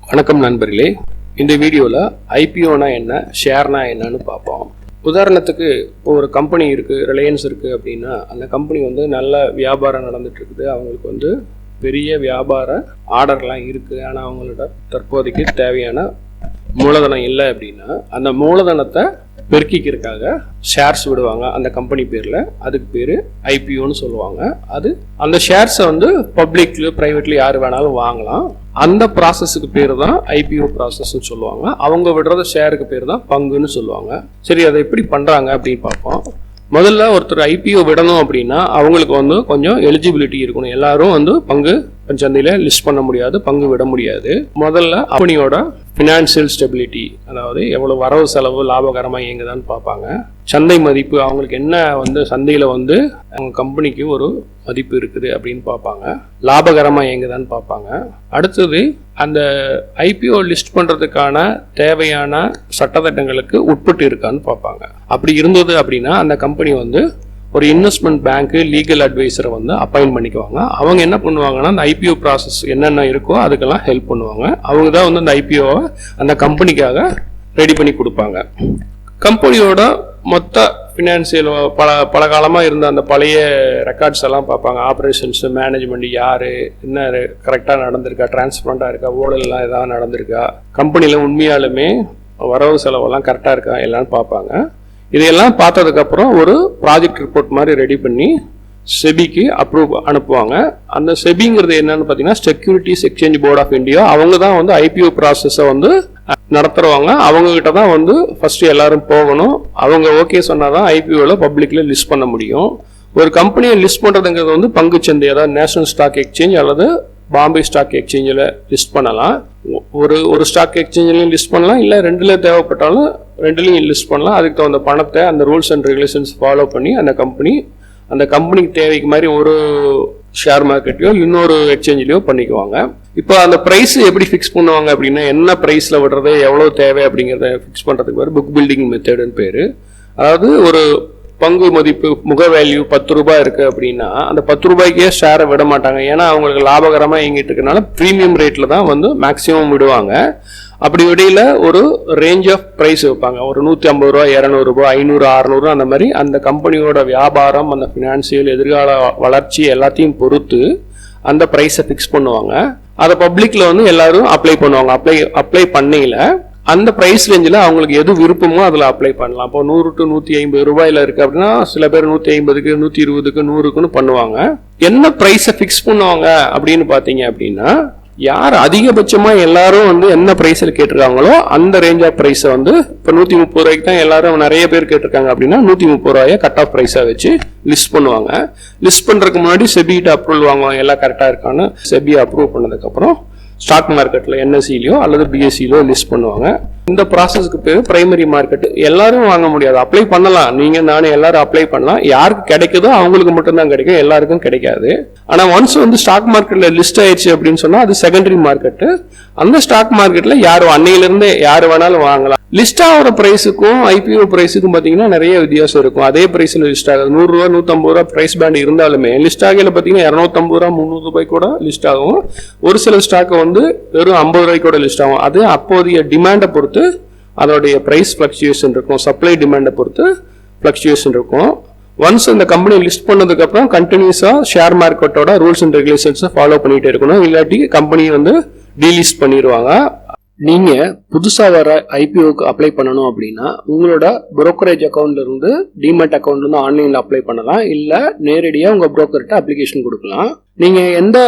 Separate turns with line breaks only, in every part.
வணக்கம் நண்பர்களே, இந்த வீடியோவில் ஐபிஓனா என்ன, ஷேர்னா என்னன்னு பார்ப்போம். உதாரணத்துக்கு ஒரு கம்பெனி இருக்குது, ரிலையன்ஸ் இருக்குது அப்படின்னா அந்த கம்பெனி நல்ல வியாபாரம் நடந்துட்டு இருக்குது. அவங்களுக்கு பெரிய வியாபார ஆர்டர்லாம் இருக்குது. ஆனால் அவங்களோட தற்போதைக்கு தேவையான மூலதனம் இல்லை அப்படின்னா அந்த மூலதனத்தை பெருக்கிக்கிறதுக்காக ஷேர்ஸ் விடுவாங்க அந்த கம்பெனி பேரில். அதுக்கு பேர் ஐபிஓன்னு சொல்லுவாங்க. அந்த ஷேர்ஸை பப்ளிக்ல ப்ரைவேட்ல யார் வேணாலும் வாங்கலாம். அந்த ப்ராசஸுக்கு பேர் தான் ஐபிஓ ப்ராசஸ்ன்னு சொல்லுவாங்க. அவங்க விடுறது ஷேருக்கு பேர் தான் பங்குன்னு சொல்லுவாங்க. சரி, அதை எப்படி பண்ணுறாங்க அப்படின்னு பார்ப்போம். முதல்ல ஒருத்தர் ஐபிஓ விடணும் அப்படின்னா அவங்களுக்கு கொஞ்சம் எலிஜிபிலிட்டி இருக்கணும். எல்லாரும் பங்கு சந்தையில் லிஸ்ட் பண்ண முடியாது, பங்கு விட முடியாது. முதல்ல கம்பெனியோட ஃபினான்சியல் ஸ்டெபிலிட்டி, அதாவது எவ்வளோ வரவு செலவு லாபகரமாக இயங்குதான்னு பார்ப்பாங்க. சந்தை மதிப்பு, அவங்களுக்கு என்ன சந்தையில் அவங்க கம்பெனிக்கு ஒரு மதிப்பு இருக்குது அப்படின்னு பார்ப்பாங்க. லாபகரமாக இயங்குதான்னு பார்ப்பாங்க. அடுத்தது அந்த ஐபிஓ லிஸ்ட் பண்ணுறதுக்கான தேவையான சட்டத்திட்டங்களுக்கு உட்பட்டு இருக்கான்னு பார்ப்பாங்க. அப்படி இருந்தது அப்படின்னா அந்த கம்பெனி ஒரு இன்வெஸ்ட்மெண்ட் பேங்க்கு லீகல் அட்வைசரை அப்பாயின்ட் பண்ணிக்குவாங்க. அவங்க என்ன பண்ணுவாங்கன்னா அந்த ஐபிஓ ப்ராசஸ் என்னென்ன இருக்கோ அதுக்கெல்லாம் ஹெல்ப் பண்ணுவாங்க. அவங்க தான் அந்த ஐபிஓவை அந்த கம்பெனிக்காக ரெடி பண்ணி கொடுப்பாங்க. கம்பெனியோட மொத்த ஃபினான்சியல் பல காலமாக இருந்த அந்த பழைய ரெக்கார்ட்ஸ் எல்லாம் பார்ப்பாங்க. ஆப்ரேஷன்ஸு, மேனேஜ்மெண்ட், யார் என்ன கரெக்டாக நடந்திருக்கா, டிரான்ஸ்பரண்டாக இருக்கா, ஊழல்லாம் எதாவது நடந்திருக்கா, கம்பெனியில் உண்மையாலுமே வரவு செலவெல்லாம் கரெக்டாக இருக்கா எல்லாம் பார்ப்பாங்க. இதையெல்லாம் பார்த்ததுக்கப்புறம் ஒரு ப்ராஜெக்ட் ரிப்போர்ட் மாதிரி ரெடி பண்ணி செபிக்கு அப்ரூவ் அனுப்புவாங்க. அந்த செபிங்கிறது என்னன்னு பார்த்தீங்கன்னா securities exchange board of India. அவங்க தான் ஐபிஓ ப்ராசஸை நடத்துறவங்க. அவங்க கிட்ட தான் ஃபர்ஸ்ட் எல்லாரும் போகணும். அவங்க ஓகே சொன்னாதான் ஐபிஓல பப்ளிக்ல லிஸ்ட் பண்ண முடியும். ஒரு கம்பெனியை லிஸ்ட் பண்றதுங்கிறது பங்குச்சந்தை, அதாவது நேஷனல் ஸ்டாக் எக்ஸ்சேஞ்ச் அல்லது பாம்பே ஸ்டாக் எக்ஸ்சேஞ்சில் லிஸ்ட் பண்ணலாம். ஒரு ஸ்டாக் எக்ஸ்சேஞ்சிலையும் லிஸ்ட் பண்ணலாம், இல்லை ரெண்டுல தேவைப்பட்டாலும் ரெண்டுலையும் லிஸ்ட் பண்ணலாம். அதுக்கு தகுந்த பணத்தை அந்த ரூல்ஸ் அண்ட் ரெகுலேஷன்ஸ் ஃபாலோ பண்ணி அந்த கம்பெனிக்கு தேவைக்கு மாதிரி ஒரு ஷேர் மார்க்கெட்லையோ இன்னொரு எக்ஸ்சேஞ்சிலையோ பண்ணிக்குவாங்க. இப்போ அந்த ப்ரைஸ் எப்படி ஃபிக்ஸ் பண்ணுவாங்க அப்படின்னா என்ன ப்ரைஸில் விடுறது, எவ்வளோ தேவை அப்படிங்கிறத ஃபிக்ஸ் பண்ணுறதுக்கு பேர் புக் பில்டிங் மெத்தடுன்னு பேர். அதாவது ஒரு பங்கு மதிப்பு முக வேல்யூ 10 ரூபாய் இருக்கு அப்படின்னா அந்த 10 ரூபாய்க்கே ஷேரை விட மாட்டாங்க. ஏன்னா அவங்களுக்கு லாபகரமாக இயங்கிட்டு இருக்கனால ப்ரீமியம் ரேட்டில் தான் மேக்சிமம் விடுவாங்க. அப்படி விடையில ஒரு ரேஞ்ச் ஆஃப் ப்ரைஸ் வைப்பாங்க. ஒரு 150 ரூபா, 200 ரூபாய், 500, 600 அந்த மாதிரி அந்த கம்பெனியோட வியாபாரம், அந்த ஃபினான்சியல் எதிர்கால வளர்ச்சி எல்லாத்தையும் பொறுத்து அந்த ப்ரைஸை ஃபிக்ஸ் பண்ணுவாங்க. அதை பப்ளிக்ல எல்லாரும் அப்ளை பண்ணுவாங்க. அப்ளை பண்ணையில அந்த பிரைஸ் ரேஞ்சில் அவங்களுக்கு எது விருப்பமோ அதில் அப்ளை பண்ணலாம். இப்போ 100 to 150 ரூபாயில் இருக்குது அப்படின்னா சில பேர் 150க்கு, 120க்கு, 100க்குன்னு பண்ணுவாங்க. என்ன ப்ரைஸை ஃபிக்ஸ் பண்ணுவாங்க அப்படின்னு பார்த்தீங்க அப்படின்னா யார் அதிகபட்சமாக எல்லாரும் என்ன ப்ரைஸில் கேட்டிருக்காங்களோ அந்த ரேஞ்ச் ஆஃப் ப்ரைஸை இப்போ 130 ரூபாய்க்கு தான் எல்லாரும் நிறைய பேர் கேட்டிருக்காங்க அப்படின்னா 130 ரூபாயை கட் ஆஃப் ப்ரைஸாக வச்சு லிஸ்ட் பண்ணுவாங்க. லிஸ்ட் பண்ணுறதுக்கு முன்னாடி செபிகிட்ட அப்ரூவல் வாங்குவாங்க, எல்லாம் கரெக்டாக இருக்கான்னு. செபியை அப்ரூவ் பண்ணதுக்கப்புறம் ஸ்டாக் மார்க்கெட்டில் என்எஸ்சிலையோ அல்லது பிஎஸ்சிலையோ லிஸ்ட் பண்ணுவாங்க. இந்த ப்ராசஸ்க்கு பேர் பிரைமரி மார்க்கெட். எல்லாரும் வாங்க முடியாது, அப்ளை பண்ணலாம். நீங்க நானும் எல்லாரும் அப்ளை பண்ணலாம். யாருக்கு கிடைக்குதோ அவங்களுக்கு மட்டும்தான் கிடைக்கும், எல்லாருக்கும் கிடைக்காது. ஆனா ஒன்ஸ் ஸ்டாக் மார்க்கெட்ல லிஸ்ட் ஆயிடுச்சு அப்படின்னு சொன்னா அது செகண்டரி மார்க்கெட். அந்த ஸ்டாக் மார்க்கெட்ல யாரும் அன்னையிலிருந்து யாரு வேணாலும் வாங்கலாம். லிஸ்ட் ஆகிற பிரைஸுக்கும் ஐபிஓ பிரைஸுக்கும் பாத்தீங்கன்னா நிறைய வித்தியாசம் இருக்கும். அதே பிரைஸ்ல லிஸ்ட் ஆகுது. 100 ரூபா, 150 ரூபா பிரைஸ் பேண்ட் இருந்தாலுமே லிஸ்ட் ஆகையில பாத்தீங்கன்னா 250 ரூபா, 300 ரூபாய் கூட லிஸ்ட் ஆகும். ஒரு சில ஸ்டாக் வெறும் 50 ரூபாய்க்கு கூட லிஸ்ட் ஆகும். அது அப்போதைய டிமாண்டை பொறுத்து அதோடைய பிரைஸ் ஃபிளக்சுவேஷன் இருக்கும். சப்ளை டிமாண்டை பொறுத்து ஃபிளக்சுவேஷன் இருக்கும். ஒன்ஸ் இந்த கம்பெனி லிஸ்ட் பண்ணதுக்கு அப்புறம் கண்டினியூஸா ஷேர் மார்க்கெட்டோட ரூல்ஸ் அண்ட் ரெகுலேஷன்ஸை ஃபாலோ பண்ணிட்டே இருக்கணும். இல்லாட்டி கம்பெனி டீலிஸ்ட் பண்ணிடுவாங்க. நீங்க புதுசா வர ஐபிஓக்கு அப்ளை பண்ணணும் அப்படின்னா உங்களோட புரோக்கரேஜ் அக்கௌண்ட்ல இருந்து டிமேட் அக்கௌண்ட்ல இருந்து ஆன்லைன்ல அப்ளை பண்ணலாம், இல்ல நேரடியா உங்க புரோக்கர்கிட்ட அப்ளிகேஷன் கொடுக்கலாம். நீங்க எந்த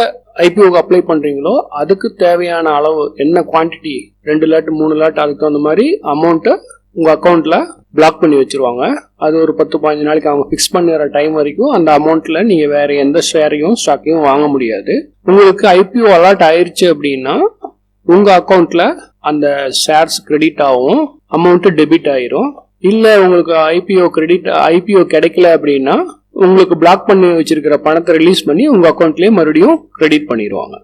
ஐபிஓக்கு அப்ளை பண்றீங்களோ அதுக்கு தேவையான அளவு என்ன குவான்டிட்டி, 2 லாட் 3 லாட், அதுக்கு தகுந்த மாதிரி அமௌண்ட்டை உங்க அக்கௌண்ட்ல பிளாக் பண்ணி வச்சிருவாங்க. அது ஒரு 10-15 நாளைக்கு அவங்க ஃபிக்ஸ் பண்ணுற டைம் வரைக்கும் அந்த அமௌண்ட்ல நீங்க வேற எந்த ஷேரையும் ஸ்டாக்கையும் வாங்க முடியாது. உங்களுக்கு ஐபிஓ அலாட் ஆயிடுச்சு அப்படின்னா உங்க அக்கௌண்ட்ல அந்த ஷேர்ஸ் கிரெடிட் ஆகும், அமௌண்ட் டெபிட் ஆயிரும். இல்ல உங்களுக்கு ஐபிஓ கிடைக்கல அப்படின்னா உங்களுக்கு பிளாக் பண்ணி வச்சிருக்கிற பணத்தை ரிலீஸ் பண்ணி உங்க அக்கௌண்ட்லயே மறுபடியும் கிரெடிட் பண்ணிடுவாங்க.